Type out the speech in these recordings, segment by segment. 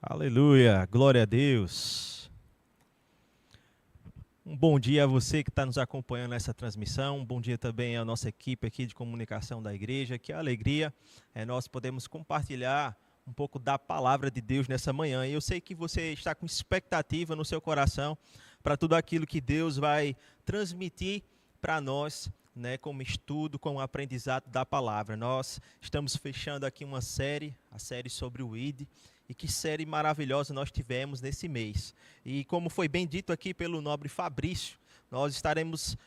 Aleluia, glória a Deus. Um bom dia a você que está nos acompanhando nessa transmissão. Um bom dia também à nossa equipe aqui de comunicação da igreja. Que alegria nós podemos compartilhar um pouco da palavra de Deus nessa manhã. E eu sei que você está com expectativa no seu coração para tudo aquilo que Deus vai transmitir para nós, como estudo, como aprendizado da palavra. Nós estamos fechando aqui uma série, a série sobre o ID. E que série maravilhosa nós tivemos nesse mês. E como foi bem dito aqui pelo nobre Fabrício, nós estaremos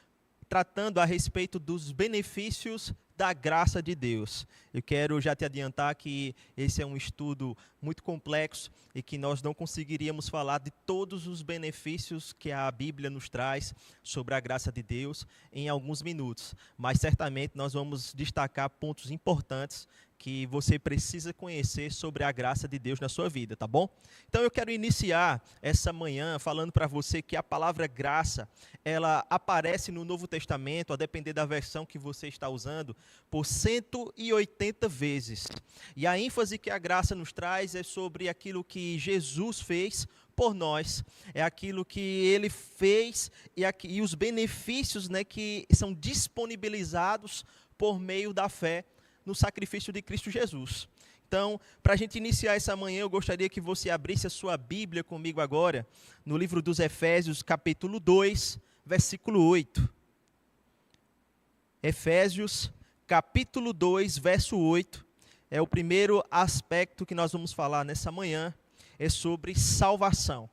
tratando a respeito dos benefícios da graça de Deus. Eu quero já te adiantar que esse é um estudo muito complexo e que nós não conseguiríamos falar de todos os benefícios que a Bíblia nos traz sobre a graça de Deus em alguns minutos. Mas certamente nós vamos destacar pontos importantes que você precisa conhecer sobre a graça de Deus na sua vida, tá bom? Então eu quero iniciar essa manhã falando para você que a palavra graça, ela aparece no Novo Testamento, a depender da versão que você está usando, por 180 vezes. E a ênfase que a graça nos traz é sobre aquilo que Jesus fez por nós, é aquilo que ele fez e os benefícios que são disponibilizados por meio da fé no sacrifício de Cristo Jesus. Então, para a gente iniciar essa manhã, eu gostaria que você abrisse a sua Bíblia comigo agora, no livro dos Efésios, capítulo 2, versículo 8. Efésios, capítulo 2, verso 8, é o primeiro aspecto que nós vamos falar nessa manhã, é sobre salvação.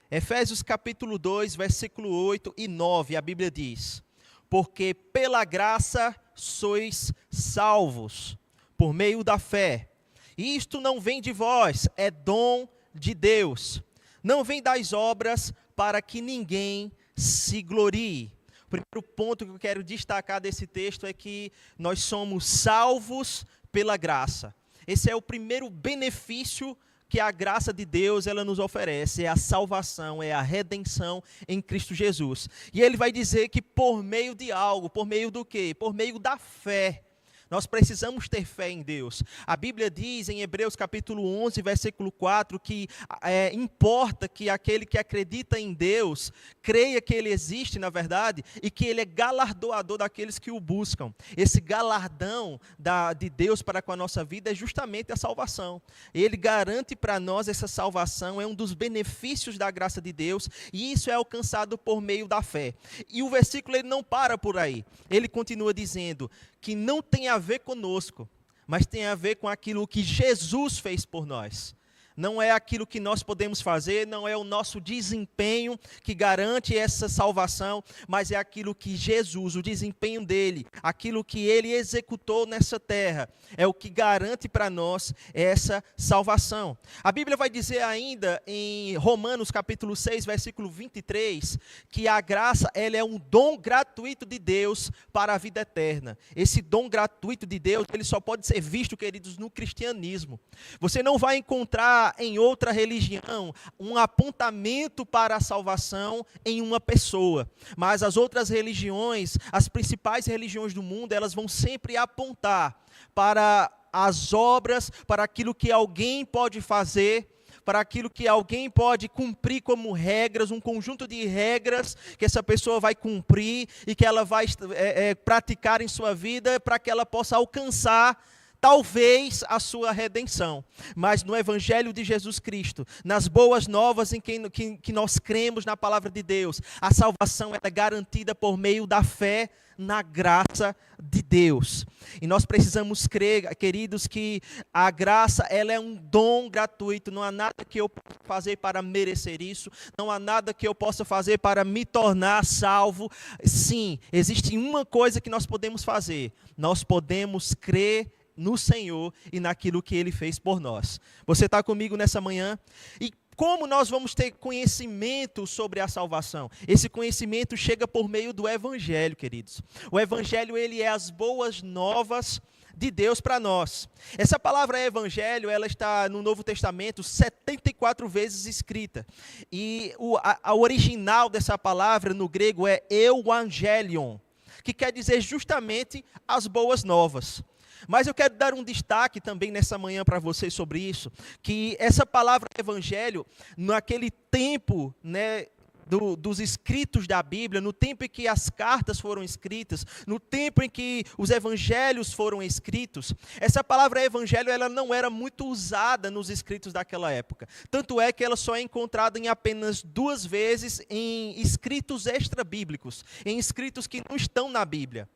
Efésios, capítulo 2, versículo 8 e 9, a Bíblia diz: porque pela graça sois salvos, por meio da fé. E isto não vem de vós, é dom de Deus. Não vem das obras, para que ninguém se glorie. O primeiro ponto que eu quero destacar desse texto é que nós somos salvos pela graça. Esse é o primeiro benefício que a graça de Deus ela nos oferece, é a salvação, é a redenção em Cristo Jesus. E ele vai dizer que por meio de algo, por meio do quê? Por meio da fé. Nós precisamos ter fé em Deus. A Bíblia diz em Hebreus capítulo 11, versículo 4, que importa que aquele que acredita em Deus, creia que Ele existe na verdade, e que Ele é galardoador daqueles que o buscam. Esse galardão de Deus para com a nossa vida é justamente a salvação. Ele garante para nós essa salvação, é um dos benefícios da graça de Deus, e isso é alcançado por meio da fé. E o versículo ele não para por aí. Ele continua dizendo que não tem a ver conosco, mas tem a ver com aquilo que Jesus fez por nós. Não é aquilo que nós podemos fazer, não é o nosso desempenho que garante essa salvação, mas é aquilo que Jesus, o desempenho dele, aquilo que ele executou nessa terra, é o que garante para nós essa salvação. A Bíblia vai dizer ainda em Romanos capítulo 6, versículo 23, que a graça ela é um dom gratuito de Deus para a vida eterna. Esse dom gratuito de Deus, ele só pode ser visto, queridos, no cristianismo. Você não vai encontrar em outra religião um apontamento para a salvação em uma pessoa, mas as outras religiões, as principais religiões do mundo, elas vão sempre apontar para as obras, para aquilo que alguém pode fazer, para aquilo que alguém pode cumprir como regras, um conjunto de regras que essa pessoa vai cumprir e que ela vai praticar em sua vida para que ela possa alcançar talvez a sua redenção. Mas no Evangelho de Jesus Cristo, nas boas novas em que nós cremos na palavra de Deus, a salvação é garantida por meio da fé na graça de Deus. E nós precisamos crer, queridos, que a graça ela é um dom gratuito, não há nada que eu possa fazer para merecer isso, não há nada que eu possa fazer para me tornar salvo. Sim, existe uma coisa que nós podemos fazer, nós podemos crer no Senhor e naquilo que Ele fez por nós. Você está comigo nessa manhã? E como nós vamos ter conhecimento sobre a salvação? Esse conhecimento chega por meio do Evangelho, queridos. O Evangelho, ele é as boas novas de Deus para nós. Essa palavra Evangelho, ela está no Novo Testamento 74 vezes escrita. E a original dessa palavra no grego é Euangelion, que quer dizer justamente as boas novas. Mas eu quero dar um destaque também nessa manhã para vocês sobre isso, que essa palavra evangelho, naquele tempo, né, dos escritos da Bíblia, no tempo em que as cartas foram escritas, no tempo em que os evangelhos foram escritos, essa palavra evangelho ela não era muito usada nos escritos daquela época. Tanto é que ela só é encontrada em apenas 2 vezes em escritos extra-bíblicos, em escritos que não estão na Bíblia.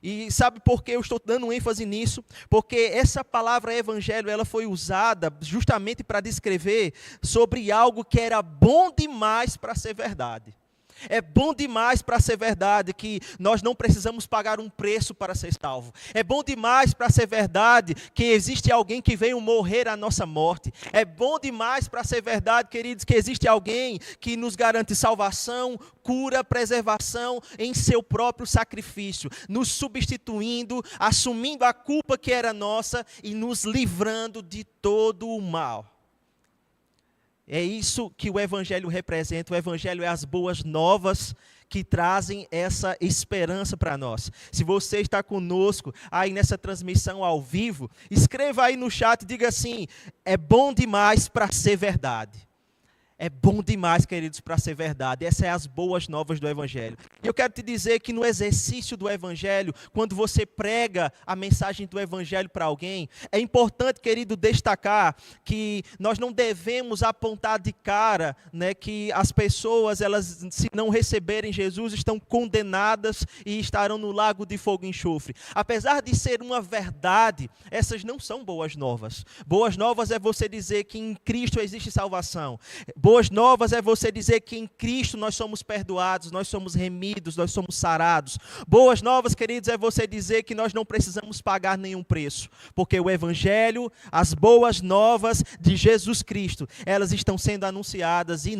E sabe por que eu estou dando ênfase nisso? Porque essa palavra evangelho ela foi usada justamente para descrever sobre algo que era bom demais para ser verdade. É bom demais para ser verdade que nós não precisamos pagar um preço para ser salvo. É bom demais para ser verdade que existe alguém que veio morrer a nossa morte. É bom demais para ser verdade, queridos, que existe alguém que nos garante salvação, cura, preservação em seu próprio sacrifício, nos substituindo, assumindo a culpa que era nossa e nos livrando de todo o mal. É isso que o Evangelho representa. O Evangelho é as boas novas que trazem essa esperança para nós. Se você está conosco aí nessa transmissão ao vivo, escreva aí no chat e diga assim: é bom demais para ser verdade. É bom demais, queridos, para ser verdade. Essas são as boas novas do Evangelho. E eu quero te dizer que no exercício do Evangelho, quando você prega a mensagem do Evangelho para alguém, é importante, querido, destacar que nós não devemos apontar de cara, né, que as pessoas, elas, se não receberem Jesus, estão condenadas e estarão no lago de fogo e enxofre. Apesar de ser uma verdade, essas não são boas novas. Boas novas é você dizer que em Cristo existe salvação. Boas novas é você dizer que em Cristo nós somos perdoados, nós somos remidos, nós somos sarados. Boas novas, queridos, é você dizer que nós não precisamos pagar nenhum preço, porque o Evangelho, as boas novas de Jesus Cristo, elas estão sendo anunciadas e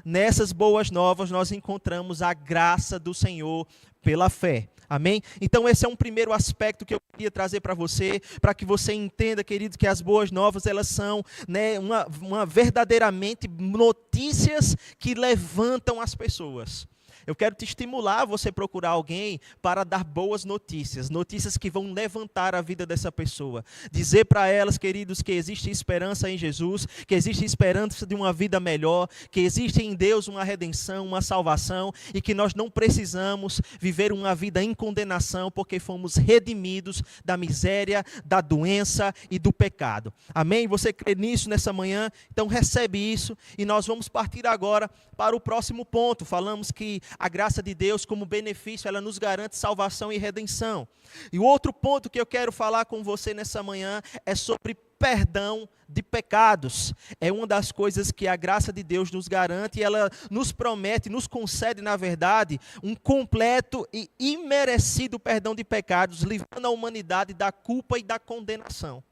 nessas boas novas nós encontramos a graça do Senhor pela fé. Amém? Então esse é um primeiro aspecto que eu queria trazer para você, para que você entenda, querido, que as boas novas, elas são, né, uma verdadeiramente notícias que levantam as pessoas. Eu quero te estimular a você procurar alguém para dar boas notícias, notícias que vão levantar a vida dessa pessoa. Dizer para elas, queridos, que existe esperança em Jesus, que existe esperança de uma vida melhor, que existe em Deus uma redenção, uma salvação e que nós não precisamos viver uma vida em condenação porque fomos redimidos da miséria, da doença e do pecado. Amém? Você crê nisso nessa manhã? Então recebe isso e nós vamos partir agora para o próximo ponto. Falamos que a graça de Deus como benefício, ela nos garante salvação e redenção. E o outro ponto que eu quero falar com você nessa manhã é sobre perdão de pecados. É uma das coisas que a graça de Deus nos garante e ela nos promete, nos concede, na verdade, um completo e imerecido perdão de pecados, livrando a humanidade da culpa e da condenação.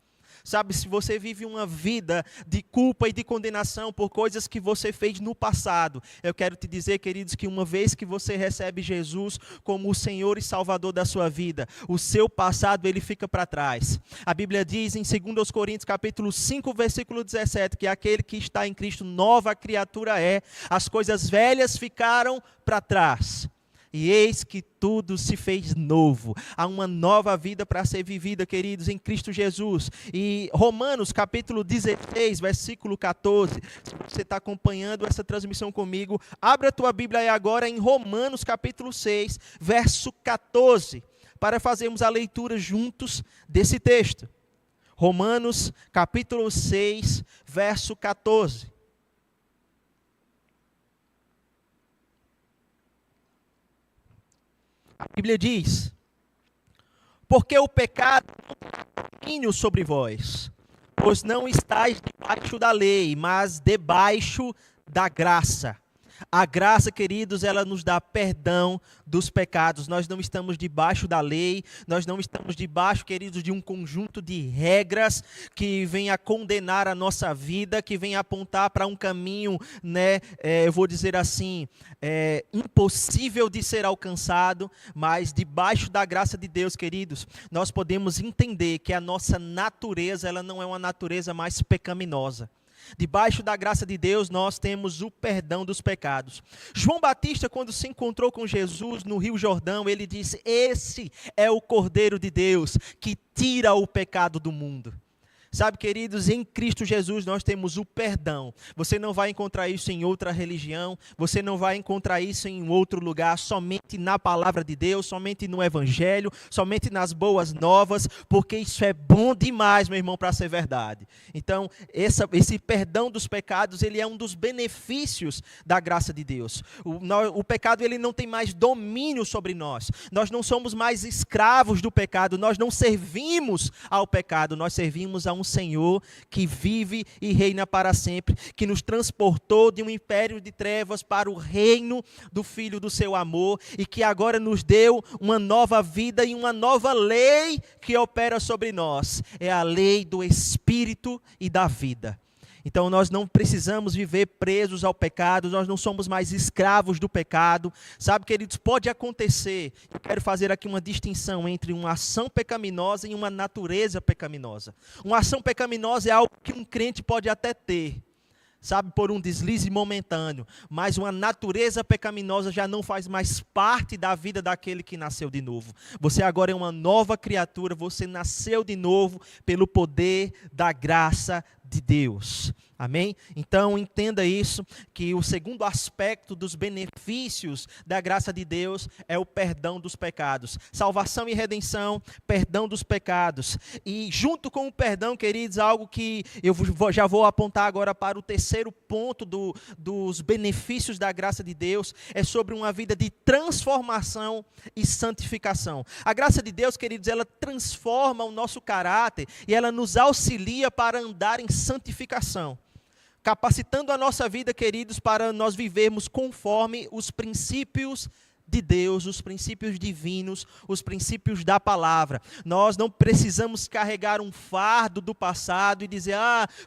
Sabe, se você vive uma vida de culpa e de condenação por coisas que você fez no passado, eu quero te dizer, queridos, que uma vez que você recebe Jesus como o Senhor e Salvador da sua vida, o seu passado ele fica para trás. A Bíblia diz em 2 Coríntios capítulo 5, versículo 17, que aquele que está em Cristo, nova criatura é, as coisas velhas ficaram para trás. E eis que tudo se fez novo. Há uma nova vida para ser vivida, queridos, em Cristo Jesus. E Romanos capítulo 16, versículo 14. Se você está acompanhando essa transmissão comigo, abra a tua Bíblia aí agora em Romanos capítulo 6, verso 14. Para fazermos a leitura juntos desse texto. Romanos capítulo 6, verso 14. A Bíblia diz: porque o pecado não tem domínio sobre vós, pois não estáis debaixo da lei, mas debaixo da graça. A graça, queridos, ela nos dá perdão dos pecados. Nós não estamos debaixo da lei, nós não estamos debaixo, queridos, de um conjunto de regras que vem a condenar a nossa vida, que vem apontar para um caminho, né, eu vou dizer assim, impossível de ser alcançado, mas debaixo da graça de Deus, queridos, nós podemos entender que a nossa natureza, ela não é uma natureza mais pecaminosa. Debaixo da graça de Deus, nós temos o perdão dos pecados. João Batista, quando se encontrou com Jesus no Rio Jordão, ele disse: esse é o Cordeiro de Deus que tira o pecado do mundo. Sabe, queridos, em Cristo Jesus nós temos o perdão. Você não vai encontrar isso em outra religião, você não vai encontrar isso em outro lugar, somente na palavra de Deus, somente no Evangelho, somente nas boas novas, porque isso é bom demais, meu irmão, para ser verdade. Então, esse perdão dos pecados, ele é um dos benefícios da graça de Deus. O pecado, ele não tem mais domínio sobre nós. Nós não somos mais escravos do pecado, nós não servimos ao pecado, nós servimos a um Senhor que vive e reina para sempre, que nos transportou de um império de trevas para o reino do Filho do seu amor e que agora nos deu uma nova vida e uma nova lei que opera sobre nós. É a lei do Espírito e da vida. Então nós não precisamos viver presos ao pecado, nós não somos mais escravos do pecado. Sabe, queridos, pode acontecer, eu quero fazer aqui uma distinção entre uma ação pecaminosa e uma natureza pecaminosa. Uma ação pecaminosa é algo que um crente pode até ter, sabe, por um deslize momentâneo, mas uma natureza pecaminosa já não faz mais parte da vida daquele que nasceu de novo. Você agora é uma nova criatura, você nasceu de novo pelo poder da graça de Deus. Amém? Então entenda isso, que o segundo aspecto dos benefícios da graça de Deus é o perdão dos pecados. Salvação e redenção, perdão dos pecados. E junto com o perdão, queridos, algo que eu já vou apontar agora para o terceiro ponto dos benefícios da graça de Deus, é sobre uma vida de transformação e santificação. A graça de Deus, queridos, ela transforma o nosso caráter e ela nos auxilia para andar em santificação, capacitando a nossa vida, queridos, para nós vivermos conforme os princípios de Deus, os princípios divinos, os princípios da palavra. Nós não precisamos carregar um fardo do passado e dizer: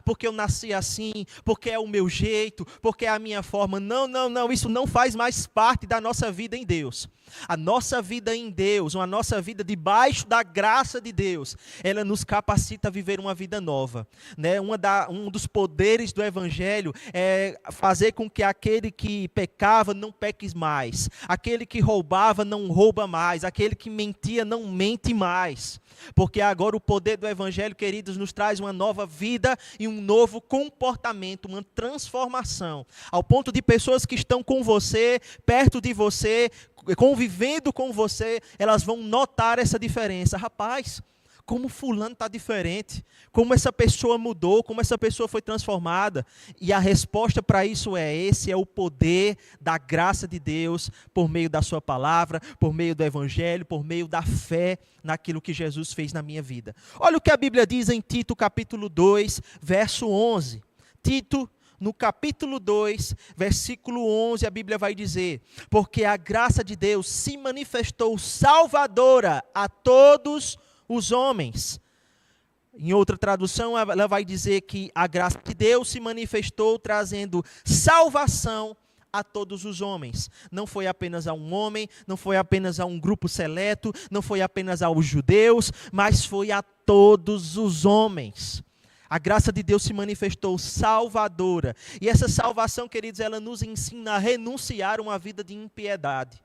porque eu nasci assim, porque é o meu jeito, porque é a minha forma. Não, isso não faz mais parte da nossa vida em Deus. A nossa vida em Deus, a nossa vida debaixo da graça de Deus, ela nos capacita a viver uma vida nova, né? Um dos poderes do Evangelho é fazer com que aquele que pecava não peque mais, aquele que roubava não rouba mais, aquele que mentia não mente mais, porque agora o poder do Evangelho, queridos, nos traz uma nova vida e um novo comportamento, uma transformação, ao ponto de pessoas que estão com você, perto de você, convivendo com você, elas vão notar essa diferença. Rapaz, como fulano está diferente, como essa pessoa mudou, como essa pessoa foi transformada. E a resposta para isso esse é o poder da graça de Deus, por meio da sua palavra, por meio do Evangelho, por meio da fé naquilo que Jesus fez na minha vida. Olha o que a Bíblia diz em Tito capítulo 2, verso 11. Tito, no capítulo 2, versículo 11, a Bíblia vai dizer: porque a graça de Deus se manifestou salvadora a todos os homens. Em outra tradução, ela vai dizer que a graça de Deus se manifestou trazendo salvação a todos os homens. Não foi apenas a um homem, não foi apenas a um grupo seleto, não foi apenas aos judeus, mas foi a todos os homens. A graça de Deus se manifestou salvadora. E essa salvação, queridos, ela nos ensina a renunciar a uma vida de impiedade.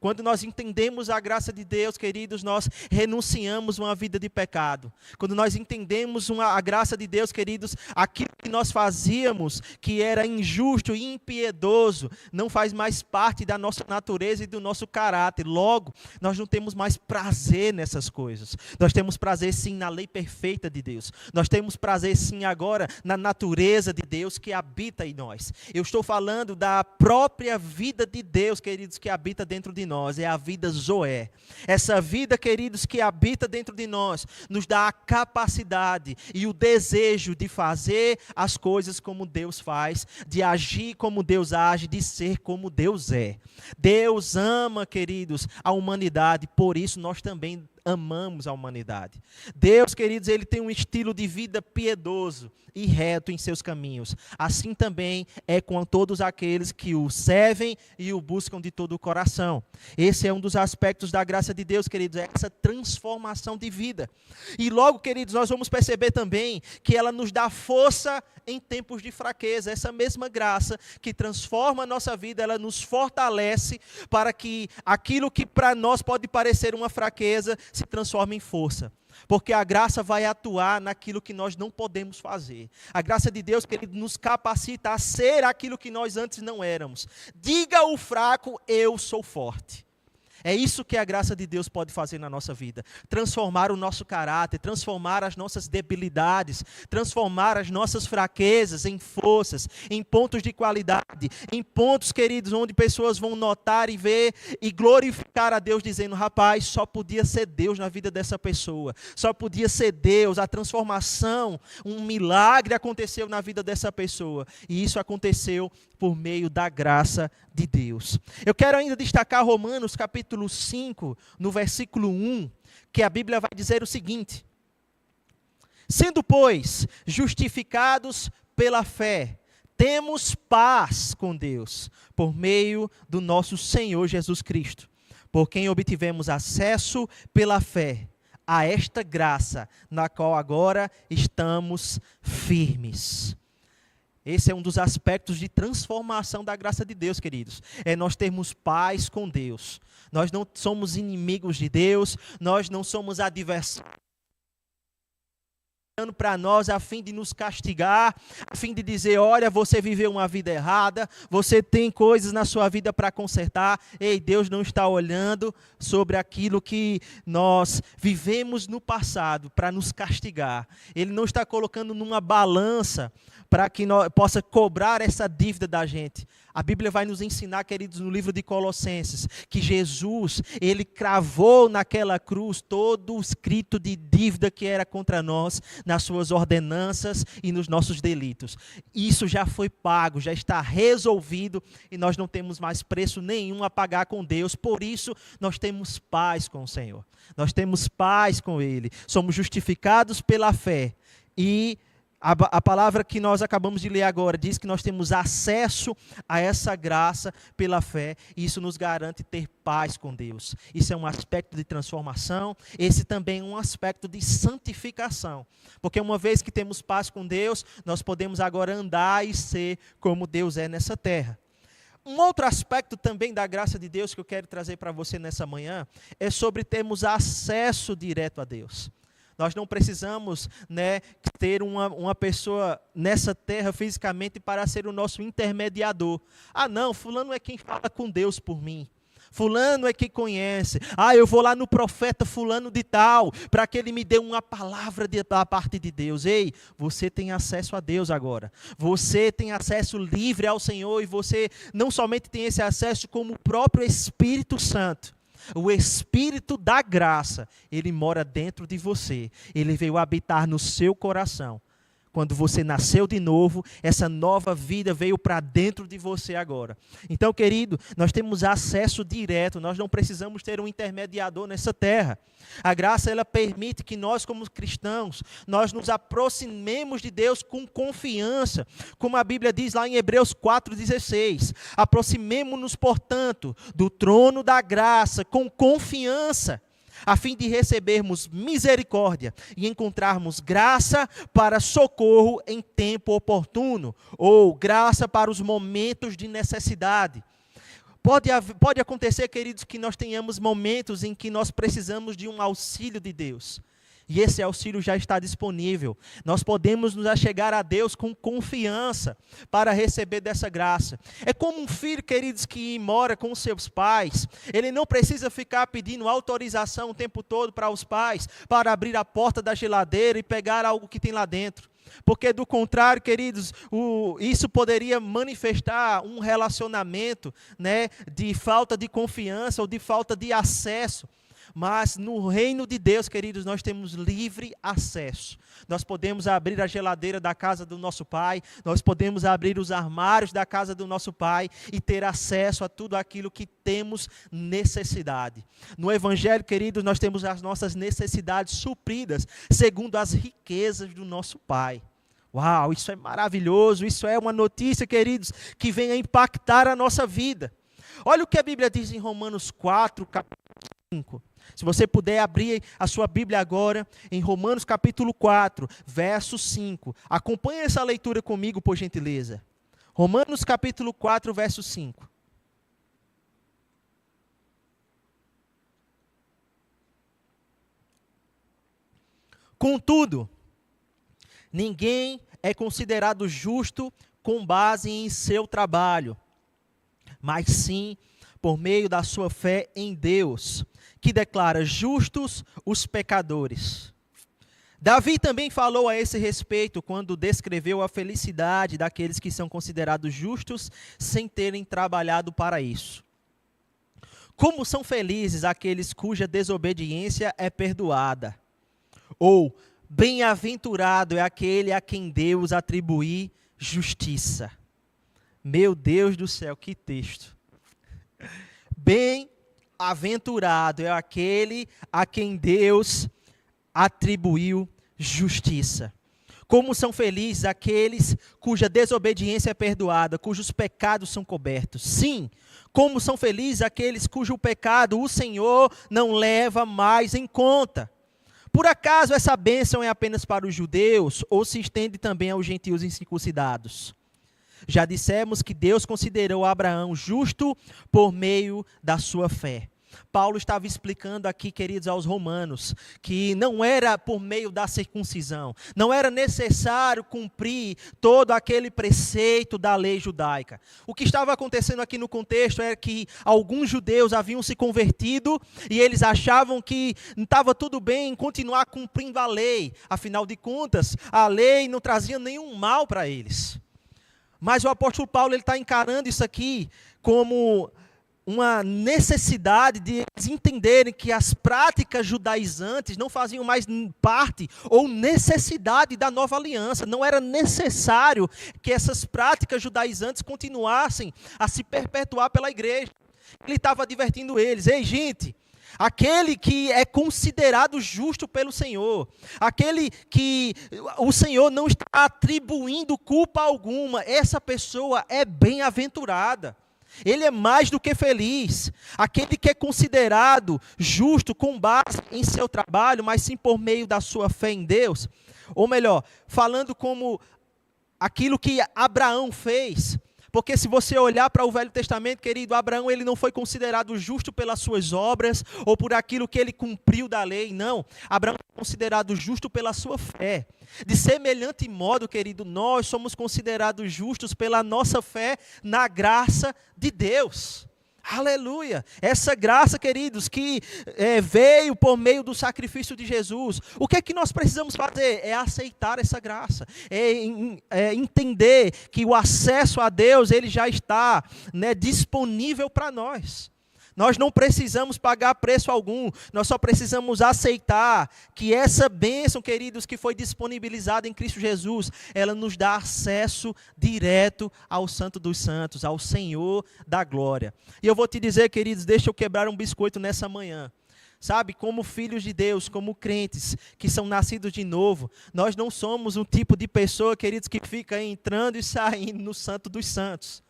Quando nós entendemos a graça de Deus, queridos, nós renunciamos a uma vida de pecado. Quando nós entendemos a graça de Deus, queridos, aquilo que nós fazíamos, que era injusto e impiedoso, não faz mais parte da nossa natureza e do nosso caráter. Logo, nós não temos mais prazer nessas coisas. Nós temos prazer sim na lei perfeita de Deus. Nós temos prazer sim agora na natureza de Deus que habita em nós. Eu estou falando da própria vida de Deus, queridos, que habita dentro de nós. É a vida Zoé. Essa vida, queridos, que habita dentro de nós, nos dá a capacidade e o desejo de fazer as coisas como Deus faz, de agir como Deus age, de ser como Deus é. Deus ama, queridos, a humanidade, por isso nós também amamos a humanidade. Deus, queridos, ele tem um estilo de vida piedoso e reto em seus caminhos. Assim também é com todos aqueles que o servem e o buscam de todo o coração. Esse é um dos aspectos da graça de Deus, queridos, é essa transformação de vida. E logo, queridos, nós vamos perceber também que ela nos dá força em tempos de fraqueza. Essa mesma graça que transforma a nossa vida, ela nos fortalece para que aquilo que para nós pode parecer uma fraqueza se transforme em força. Porque a graça vai atuar naquilo que nós não podemos fazer. A graça de Deus, querido, nos capacita a ser aquilo que nós antes não éramos. Diga ao fraco, eu sou forte. É isso que a graça de Deus pode fazer na nossa vida. Transformar o nosso caráter, transformar as nossas debilidades, transformar as nossas fraquezas em forças, em pontos de qualidade, em pontos, queridos, onde pessoas vão notar e ver e glorificar a Deus, dizendo, rapaz, só podia ser Deus na vida dessa pessoa, só podia ser Deus, a transformação, um milagre aconteceu na vida dessa pessoa, e isso aconteceu por meio da graça de Deus. Eu quero ainda destacar Romanos capítulo 5, no versículo 1, que a Bíblia vai dizer o seguinte: sendo, pois, justificados pela fé, temos paz com Deus, por meio do nosso Senhor Jesus Cristo, por quem obtivemos acesso pela fé a esta graça, na qual agora estamos firmes. Esse é um dos aspectos de transformação da graça de Deus, queridos. É nós termos paz com Deus. Nós não somos inimigos de Deus, nós não somos adversários para nós a fim de nos castigar, a fim de dizer, olha, você viveu uma vida errada, você tem coisas na sua vida para consertar. Ei, Deus não está olhando sobre aquilo que nós vivemos no passado para nos castigar. Ele não está colocando numa balança para que nós possa cobrar essa dívida da gente. A Bíblia vai nos ensinar, queridos, no livro de Colossenses, que Jesus, ele cravou naquela cruz todo o escrito de dívida que era contra nós, nas suas ordenanças e nos nossos delitos. Isso já foi pago, já está resolvido e nós não temos mais preço nenhum a pagar com Deus. Por isso, nós temos paz com o Senhor. Nós temos paz com Ele. Somos justificados pela fé e a palavra que nós acabamos de ler agora diz que nós temos acesso a essa graça pela fé, e isso nos garante ter paz com Deus. Isso é um aspecto de transformação, esse também é um aspecto de santificação, porque uma vez que temos paz com Deus, nós podemos agora andar e ser como Deus é nessa terra. Um outro aspecto também da graça de Deus que eu quero trazer para você nessa manhã é sobre termos acesso direto a Deus. Nós não precisamos, ter uma pessoa nessa terra fisicamente para ser o nosso intermediador. Ah, não, fulano é quem fala com Deus por mim. Fulano é quem conhece. Ah, eu vou lá no profeta fulano de tal, para que ele me dê uma palavra da parte de Deus. Ei, você tem acesso a Deus agora. Você tem acesso livre ao Senhor e você não somente tem esse acesso, como o próprio Espírito Santo. O Espírito da graça, ele mora dentro de você. Ele veio habitar no seu coração. Quando você nasceu de novo, essa nova vida veio para dentro de você agora. Então, querido, nós temos acesso direto, nós não precisamos ter um intermediador nessa terra. A graça, ela permite que nós, como cristãos, nós nos aproximemos de Deus com confiança. Como a Bíblia diz lá em Hebreus 4,16. Aproximemo-nos, portanto, do trono da graça com confiança, a fim de recebermos misericórdia e encontrarmos graça para socorro em tempo oportuno, ou graça para os momentos de necessidade. Pode acontecer, queridos, que nós tenhamos momentos em que nós precisamos de um auxílio de Deus. E esse auxílio já está disponível. Nós podemos nos achegar a Deus com confiança para receber dessa graça. É como um filho, queridos, que mora com seus pais. Ele não precisa ficar pedindo autorização o tempo todo para os pais, para abrir a porta da geladeira e pegar algo que tem lá dentro. Porque do contrário, queridos, isso poderia manifestar um relacionamento, de falta de confiança ou de falta de acesso. Mas no reino de Deus, queridos, nós temos livre acesso. Nós podemos abrir a geladeira da casa do nosso pai, nós podemos abrir os armários da casa do nosso pai e ter acesso a tudo aquilo que temos necessidade. No Evangelho, queridos, nós temos as nossas necessidades supridas, segundo as riquezas do nosso pai. Uau, isso é maravilhoso, isso é uma notícia, queridos, que vem a impactar a nossa vida. Olha o que a Bíblia diz em Romanos 4, capítulo 5. Se você puder abrir a sua Bíblia agora, em Romanos capítulo 4, verso 5. Acompanhe essa leitura comigo, por gentileza. Romanos capítulo 4, verso 5. Contudo, ninguém é considerado justo com base em seu trabalho, mas sim por meio da sua fé em Deus, que declara justos os pecadores. Davi também falou a esse respeito quando descreveu a felicidade daqueles que são considerados justos sem terem trabalhado para isso. Como são felizes aqueles cuja desobediência é perdoada. Ou, bem-aventurado é aquele a quem Deus atribuir justiça. Meu Deus do céu, que texto. Bem-aventurado é aquele a quem Deus atribuiu justiça. Como são felizes aqueles cuja desobediência é perdoada, cujos pecados são cobertos. Sim, como são felizes aqueles cujo pecado o Senhor não leva mais em conta. Por acaso essa bênção é apenas para os judeus ou se estende também aos gentios incircuncidados? Já dissemos que Deus considerou Abraão justo por meio da sua fé. Paulo estava explicando aqui, queridos, aos romanos, que não era por meio da circuncisão, não era necessário cumprir todo aquele preceito da lei judaica. O que estava acontecendo aqui no contexto era que alguns judeus haviam se convertido e eles achavam que estava tudo bem em continuar cumprindo a lei. Afinal de contas, a lei não trazia nenhum mal para eles. Mas o apóstolo Paulo está encarando isso aqui como uma necessidade de eles entenderem que as práticas judaizantes não faziam mais parte ou necessidade da nova aliança. Não era necessário que essas práticas judaizantes continuassem a se perpetuar pela igreja. Ele estava advertindo eles: ei, gente, aquele que é considerado justo pelo Senhor, aquele que o Senhor não está atribuindo culpa alguma, essa pessoa é bem-aventurada. Ele é mais do que feliz. Aquele que é considerado justo com base em seu trabalho, mas sim por meio da sua fé em Deus. Ou melhor, falando como aquilo que Abraão fez. Porque se você olhar para o Velho Testamento, querido, Abraão ele não foi considerado justo pelas suas obras ou por aquilo que ele cumpriu da lei, não. Abraão foi considerado justo pela sua fé. De semelhante modo, querido, nós somos considerados justos pela nossa fé na graça de Deus. Aleluia! Essa graça, queridos, que veio por meio do sacrifício de Jesus. O que é que nós precisamos fazer? É aceitar essa graça. É entender que o acesso a Deus, ele já está, disponível para nós. Nós não precisamos pagar preço algum, nós só precisamos aceitar que essa bênção, queridos, que foi disponibilizada em Cristo Jesus, ela nos dá acesso direto ao Santo dos Santos, ao Senhor da glória. E eu vou te dizer, queridos, deixa eu quebrar um biscoito nessa manhã. Sabe, como filhos de Deus, como crentes que são nascidos de novo, nós não somos um tipo de pessoa, queridos, que fica entrando e saindo no Santo dos Santos.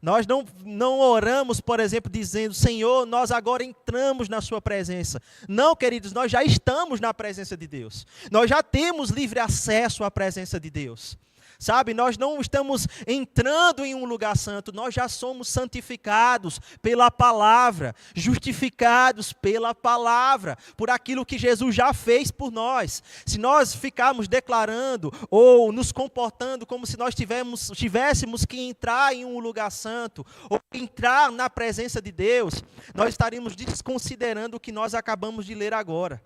Nós não oramos, por exemplo, dizendo: Senhor, nós agora entramos na sua presença. Não, queridos, nós já estamos na presença de Deus. Nós já temos livre acesso à presença de Deus. Sabe, nós não estamos entrando em um lugar santo, nós já somos santificados pela palavra, justificados pela palavra, por aquilo que Jesus já fez por nós. Se nós ficarmos declarando ou nos comportando como se nós tivéssemos que entrar em um lugar santo, ou entrar na presença de Deus, nós estaríamos desconsiderando o que nós acabamos de ler agora.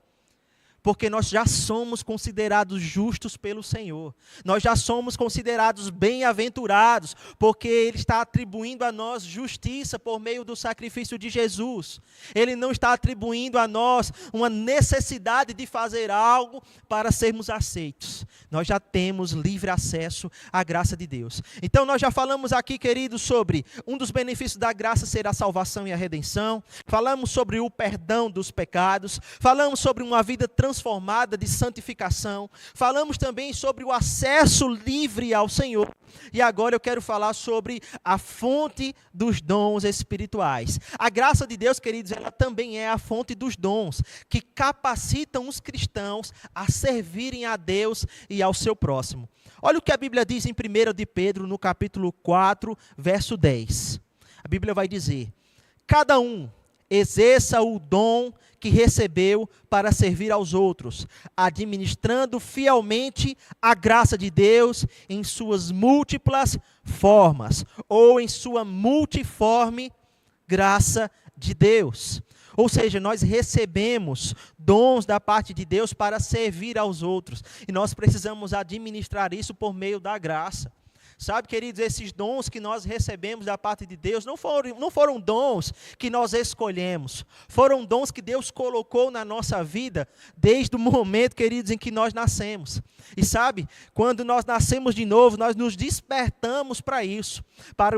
Porque nós já somos considerados justos pelo Senhor. Nós já somos considerados bem-aventurados, porque Ele está atribuindo a nós justiça por meio do sacrifício de Jesus. Ele não está atribuindo a nós uma necessidade de fazer algo para sermos aceitos. Nós já temos livre acesso à graça de Deus. Então nós já falamos aqui, queridos, sobre um dos benefícios da graça ser a salvação e a redenção. Falamos sobre o perdão dos pecados. Falamos sobre uma vida transformada de santificação. Falamos também sobre o acesso livre ao Senhor. E agora eu quero falar sobre a fonte dos dons espirituais. A graça de Deus, queridos, ela também é a fonte dos dons que capacitam os cristãos a servirem a Deus e ao seu próximo. Olha o que a Bíblia diz em 1 de Pedro, no capítulo 4, verso 10. A Bíblia vai dizer: cada um exerça o dom que recebeu para servir aos outros, administrando fielmente a graça de Deus em suas múltiplas formas, ou em sua multiforme graça de Deus. Ou seja, nós recebemos dons da parte de Deus para servir aos outros, e nós precisamos administrar isso por meio da graça. Sabe, queridos, esses dons que nós recebemos da parte de Deus não foram dons que nós escolhemos. Foram dons que Deus colocou na nossa vida desde o momento, queridos, em que nós nascemos. E sabe, quando nós nascemos de novo, nós nos despertamos para isso.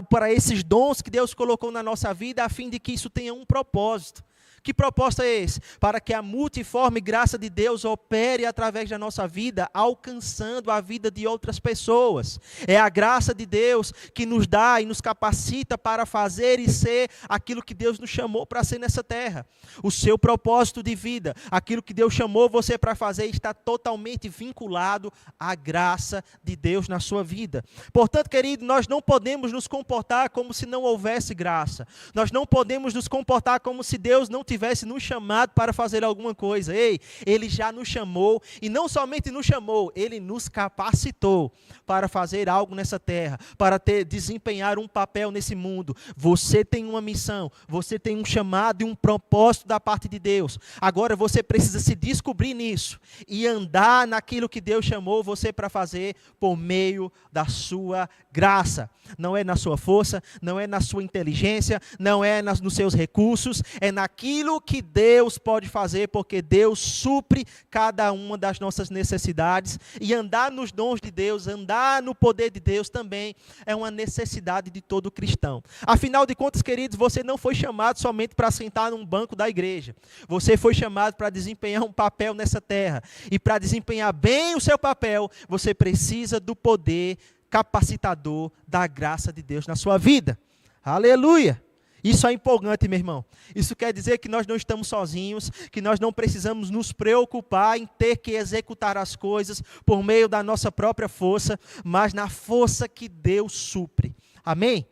Para esses dons que Deus colocou na nossa vida, a fim de que isso tenha um propósito. Que propósito é esse? Para que a multiforme graça de Deus opere através da nossa vida, alcançando a vida de outras pessoas. É a graça de Deus que nos dá e nos capacita para fazer e ser aquilo que Deus nos chamou para ser nessa terra. O seu propósito de vida, aquilo que Deus chamou você para fazer, está totalmente vinculado à graça de Deus na sua vida. Portanto, querido, nós não podemos nos comportar como se não houvesse graça. Nós não podemos nos comportar como se Deus não tivesse nos chamado para fazer alguma coisa. Ei, Ele já nos chamou, e não somente nos chamou, Ele nos capacitou para fazer algo nessa terra, para desempenhar um papel nesse mundo. Você tem uma missão, você tem um chamado e um propósito da parte de Deus. Agora você precisa se descobrir nisso e andar naquilo que Deus chamou você para fazer por meio da sua graça. Não é na sua força, não é na sua inteligência, não é nos seus recursos, é naquilo que Deus pode fazer, porque Deus supre cada uma das nossas necessidades, e andar nos dons de Deus, andar no poder de Deus também é uma necessidade de todo cristão. Afinal de contas, queridos, você não foi chamado somente para sentar num banco da igreja. Você foi chamado para desempenhar um papel nessa terra, e para desempenhar bem o seu papel, você precisa do poder capacitador da graça de Deus na sua vida. Aleluia! Isso é empolgante, meu irmão. Isso quer dizer que nós não estamos sozinhos, que nós não precisamos nos preocupar em ter que executar as coisas por meio da nossa própria força, mas na força que Deus supre. Amém?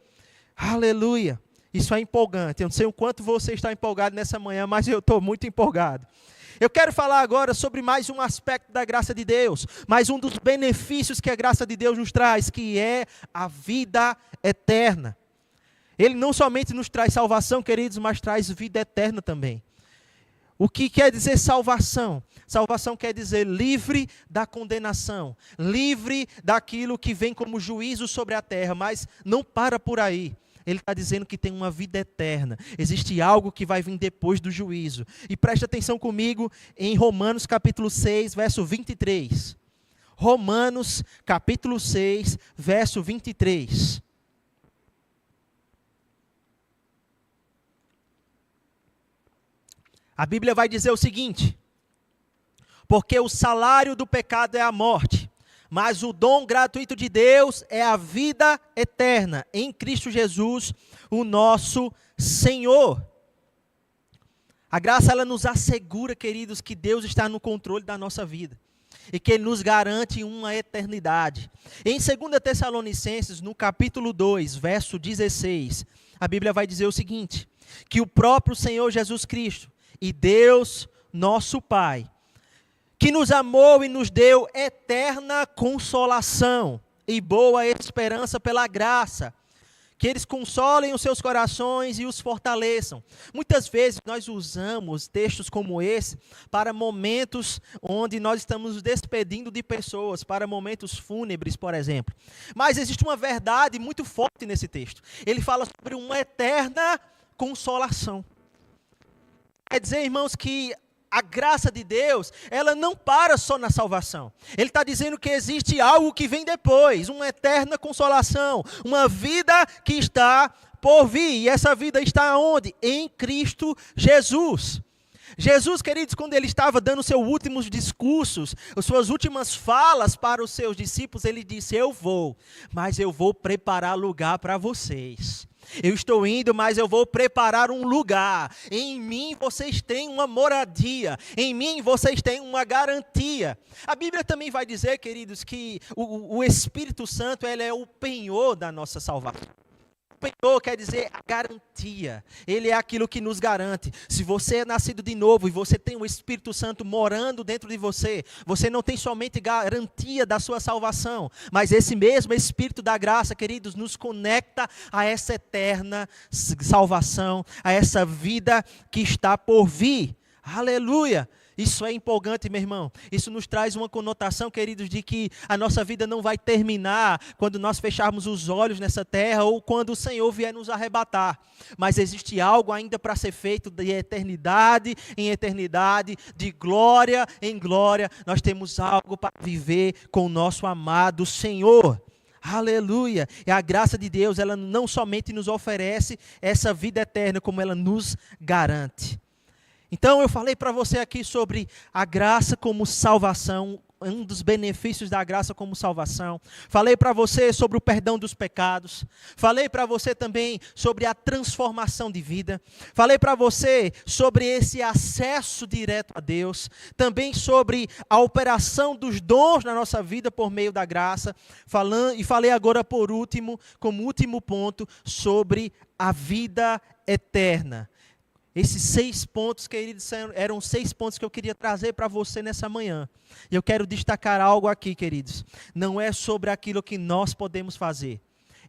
Aleluia! Isso é empolgante. Eu não sei o quanto você está empolgado nessa manhã, mas eu estou muito empolgado. Eu quero falar agora sobre mais um aspecto da graça de Deus, mais um dos benefícios que a graça de Deus nos traz, que é a vida eterna. Ele não somente nos traz salvação, queridos, mas traz vida eterna também. O que quer dizer salvação? Salvação quer dizer livre da condenação, livre daquilo que vem como juízo sobre a terra, mas não para por aí. Ele está dizendo que tem uma vida eterna. Existe algo que vai vir depois do juízo. E preste atenção comigo em Romanos capítulo 6, verso 23. Romanos capítulo 6, verso 23. A Bíblia vai dizer o seguinte: porque o salário do pecado é a morte, mas o dom gratuito de Deus é a vida eterna, em Cristo Jesus, o nosso Senhor. A graça, ela nos assegura, queridos, que Deus está no controle da nossa vida, e que Ele nos garante uma eternidade. Em 2 Tessalonicenses, no capítulo 2, verso 16, a Bíblia vai dizer o seguinte: que o próprio Senhor Jesus Cristo, e Deus, nosso Pai, que nos amou e nos deu eterna consolação e boa esperança pela graça que eles consolem os seus corações e os fortaleçam. Muitas vezes nós usamos textos como esse para momentos onde nós estamos nos despedindo de pessoas, para momentos fúnebres, por exemplo. Mas existe uma verdade muito forte nesse texto. Ele fala sobre uma eterna consolação. Quer dizer, irmãos, que a graça de Deus, ela não para só na salvação. Ele está dizendo que existe algo que vem depois, uma eterna consolação, uma vida que está por vir. E essa vida está onde? Em Cristo Jesus. Jesus, queridos, quando ele estava dando seus últimos discursos, as suas últimas falas para os seus discípulos, ele disse: eu vou, mas eu vou preparar lugar para vocês. Eu estou indo, mas eu vou preparar um lugar. Em mim vocês têm uma moradia. Em mim vocês têm uma garantia. A Bíblia também vai dizer, queridos, que o Espírito Santo, ele é o penhor da nossa salvação. Penhor quer dizer a garantia. Ele é aquilo que nos garante. Se você é nascido de novo e você tem o Espírito Santo morando dentro de você, você não tem somente garantia da sua salvação, mas esse mesmo Espírito da graça, queridos, nos conecta a essa eterna salvação, a essa vida que está por vir. Aleluia! Isso é empolgante, meu irmão. Isso nos traz uma conotação, queridos, de que a nossa vida não vai terminar quando nós fecharmos os olhos nessa terra ou quando o Senhor vier nos arrebatar. Mas existe algo ainda para ser feito de eternidade em eternidade, de glória em glória. Nós temos algo para viver com o nosso amado Senhor. Aleluia! E a graça de Deus, ela não somente nos oferece essa vida eterna, como ela nos garante. Então eu falei para você aqui sobre a graça como salvação, um dos benefícios da graça como salvação. Falei para você sobre o perdão dos pecados. Falei para você também sobre a transformação de vida. Falei para você sobre esse acesso direto a Deus. Também sobre a operação dos dons na nossa vida por meio da graça. E falei agora por último, como último ponto, sobre a vida eterna. Esses 6 pontos, queridos, eram 6 pontos que eu queria trazer para você nessa manhã. E eu quero destacar algo aqui, queridos. Não é sobre aquilo que nós podemos fazer.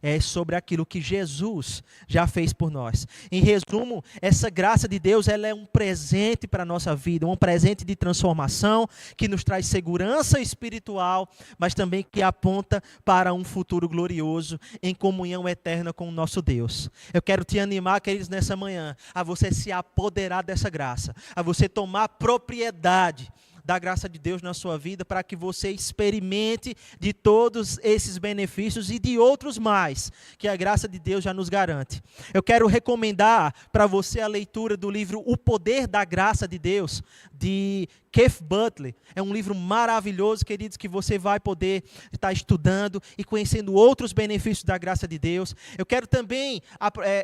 É sobre aquilo que Jesus já fez por nós. Em resumo, essa graça de Deus, ela é um presente para a nossa vida, um presente de transformação, que nos traz segurança espiritual, mas também que aponta para um futuro glorioso, em comunhão eterna com o nosso Deus. Eu quero te animar, queridos, nessa manhã, a você se apoderar dessa graça, a você tomar propriedade da graça de Deus na sua vida, para que você experimente de todos esses benefícios e de outros mais, que a graça de Deus já nos garante. Eu quero recomendar para você a leitura do livro O Poder da Graça de Deus, de Keith Butler. É um livro maravilhoso, queridos, que você vai poder estar estudando e conhecendo outros benefícios da graça de Deus. Eu quero também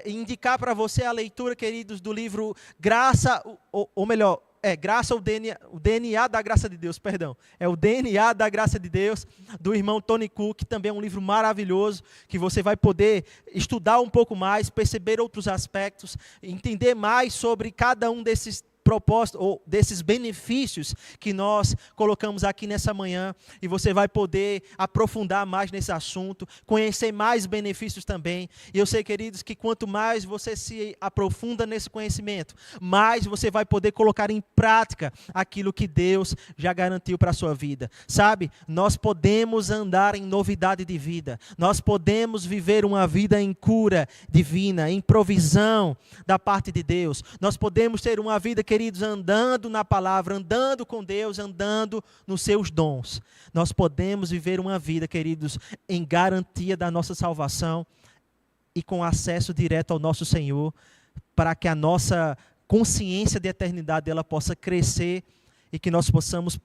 indicar para você a leitura, queridos, do livro Graça, ou melhor, Graça, o DNA da graça de Deus, perdão. É o DNA da graça de Deus, do irmão Tony Cook, também é um livro maravilhoso, que você vai poder estudar um pouco mais, perceber outros aspectos, entender mais sobre cada um desses propósitos, ou desses benefícios que nós colocamos aqui nessa manhã, e você vai poder aprofundar mais nesse assunto, conhecer mais benefícios também. E eu sei, queridos, que quanto mais você se aprofunda nesse conhecimento, mais você vai poder colocar em prática aquilo que Deus já garantiu para a sua vida. Sabe, nós podemos andar em novidade de vida, nós podemos viver uma vida em cura divina, em provisão da parte de Deus. Nós podemos ter uma vida, queridos, andando na palavra, andando com Deus, andando nos seus dons. Nós podemos viver uma vida, queridos, em garantia da nossa salvação e com acesso direto ao nosso Senhor, para que a nossa consciência de eternidade ela possa crescer e que nós possamos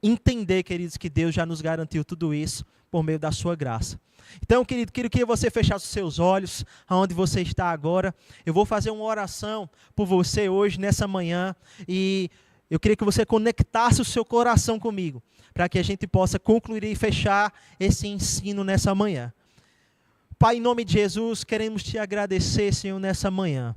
entender, queridos, que Deus já nos garantiu tudo isso por meio da sua graça. Então, querido, queria que você fechasse os seus olhos, aonde você está agora. Eu vou fazer uma oração por você hoje, nessa manhã, e eu queria que você conectasse o seu coração comigo, para que a gente possa concluir e fechar esse ensino nessa manhã. Pai, em nome de Jesus, queremos te agradecer, Senhor, nessa manhã.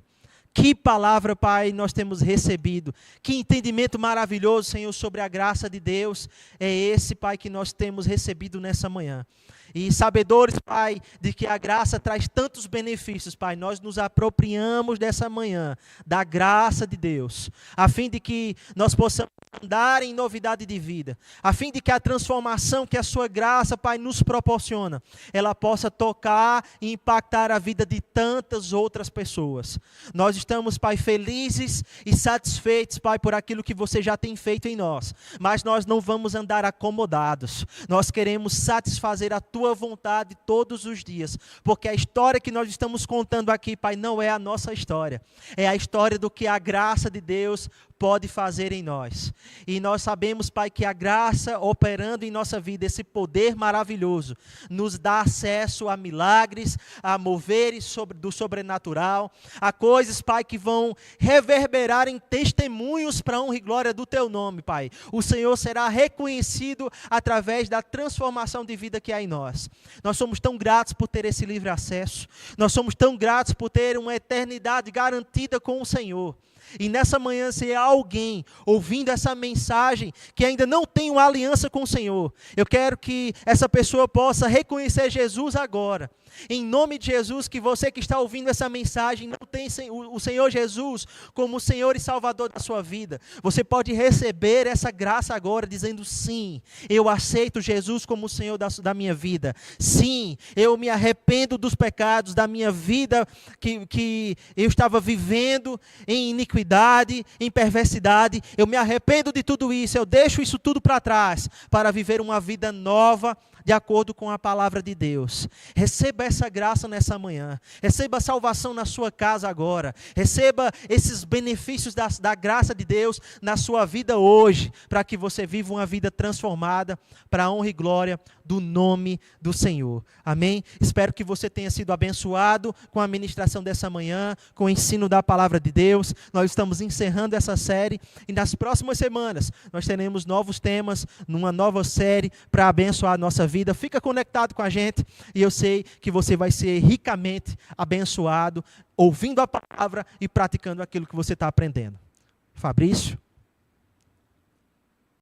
Que palavra, Pai, nós temos recebido. Que entendimento maravilhoso, Senhor, sobre a graça de Deus. É esse, Pai, que nós temos recebido nessa manhã. E sabedores, Pai, de que a graça traz tantos benefícios, Pai, nós nos apropriamos dessa manhã, da graça de Deus, a fim de que nós possamos andar em novidade de vida, a fim de que a transformação que a sua graça, Pai, nos proporciona, ela possa tocar e impactar a vida de tantas outras pessoas. Nós estamos, Pai, felizes e satisfeitos, Pai, por aquilo que você já tem feito em nós, mas nós não vamos andar acomodados, nós queremos satisfazer a tua vontade todos os dias, porque a história que nós estamos contando aqui, Pai, não é a nossa história, é a história do que a graça de Deus pode fazer em nós. E nós sabemos, Pai, que a graça operando em nossa vida, esse poder maravilhoso, nos dá acesso a milagres, a moveres do sobrenatural, a coisas, Pai, que vão reverberar em testemunhos para a honra e glória do Teu nome, Pai. O Senhor será reconhecido através da transformação de vida que há em nós. Nós somos tão gratos por ter esse livre acesso, nós somos tão gratos por ter uma eternidade garantida com o Senhor. E nessa manhã, se há alguém ouvindo essa mensagem que ainda não tem uma aliança com o Senhor, eu quero que essa pessoa possa reconhecer Jesus agora. Em nome de Jesus, que você que está ouvindo essa mensagem não tem o Senhor Jesus como o Senhor e Salvador da sua vida. Você pode receber essa graça agora dizendo sim, eu aceito Jesus como o Senhor da minha vida. Sim, eu me arrependo dos pecados da minha vida que eu estava vivendo em iniquidade, em perversidade. Eu me arrependo de tudo isso, eu deixo isso tudo para trás para viver uma vida nova de acordo com a palavra de Deus. Receba essa graça nessa manhã. Receba a salvação na sua casa agora. Receba esses benefícios da graça de Deus na sua vida hoje, para que você viva uma vida transformada para a honra e glória do nome do Senhor. Amém? Espero que você tenha sido abençoado com a ministração dessa manhã, com o ensino da palavra de Deus. Nós estamos encerrando essa série e nas próximas semanas nós teremos novos temas, numa nova série para abençoar a nossa vida. Fica conectado com a gente e eu sei que você vai ser ricamente abençoado ouvindo a palavra e praticando aquilo que você está aprendendo. Fabrício?